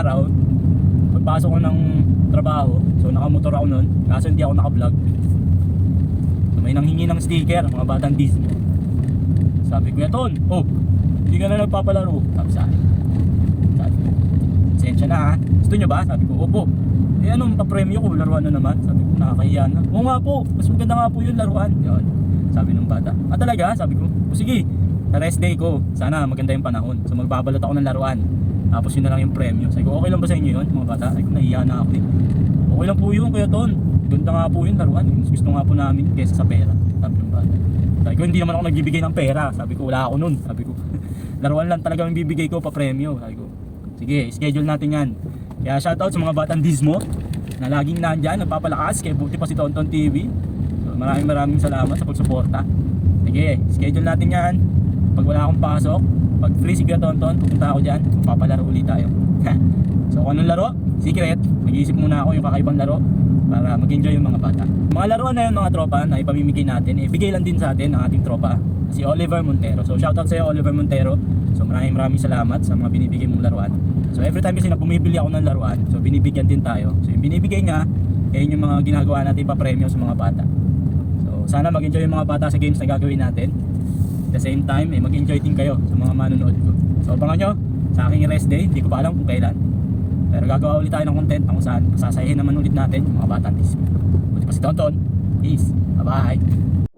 araw, pagpasok ko ng trabaho, so nakamotor ako nun, kaso hindi ako naka-vlog. So may nanghingi ng sticker, mga batang Disney. Sabi ko, Ton, oh, hindi ka na nagpapalaro. Sabi sa akin. Sabi ko, sensya na ha, gusto nyo ba? Sabi ko, opo. Eh anong papremyo ko, laruan na naman? Sabi ko, nakakahiya na. Oo nga po, mas maganda nga po yung laruan. Yun, sabi ng bata. Ah talaga? Sabi ko, o sige, sa rest day ko, sana maganda yung panahon. So magbabalot ako ng laruan. Tapos yun na lang yung premyo. Sabi ko, okay lang ba sa inyo yun, mga bata? Sabi ko, nahiya na ako eh. Okay lang po yun, Kuya Ton. Ganda nga po yung laruan. Mas gusto nga po namin kesa sa pera. Sabi ng bata. Sabi ko, hindi naman ako nagbibigay ng pera. Sabi ko, wala ako nun. Sabi ko, laruan lang talaga yung bibigay ko pa premyo. Sabi ko, sige, schedule natin yan. Kaya shoutout sa mga batang Dismo na laging nandyan, nagpapalakas. Kaya buti pa si Tonton TV. So, maraming salamat sa pagsuporta. Sige, schedule natin yan. Pag wala akong pasok, pag free si Kuya Tonton, pupunta ako dyan, papalaro ulit tayo. So kung anong laro? Secret. Mag-iisip muna ako yung kakaibang laro para mag-enjoy yung mga bata. Mga laruan na yun mga tropa na ipamimigay natin, bigay lang din sa atin ng ating tropa, si Oliver Montero. So shoutout sa iyo, Oliver Montero. So maraming salamat sa mga binibigay mong laruan. So every time kasi na bumibili ako ng laruan, so binibigyan din tayo. So yung binibigay nga, yun yung mga ginagawa natin pa-premyo sa mga bata. So sana mag-enjoy yung mga bata sa games na gagawin natin. At the same time, mag-enjoy din kayo sa mga manonood ko. So abangan nyo sa aking rest day, hindi ko pa alam kung kailan. Pero gagawa ulit tayo ng content kung saan sasayahin naman ulit natin yung mga batang Disney. Buti pa si Tonton. Peace. Bye bye.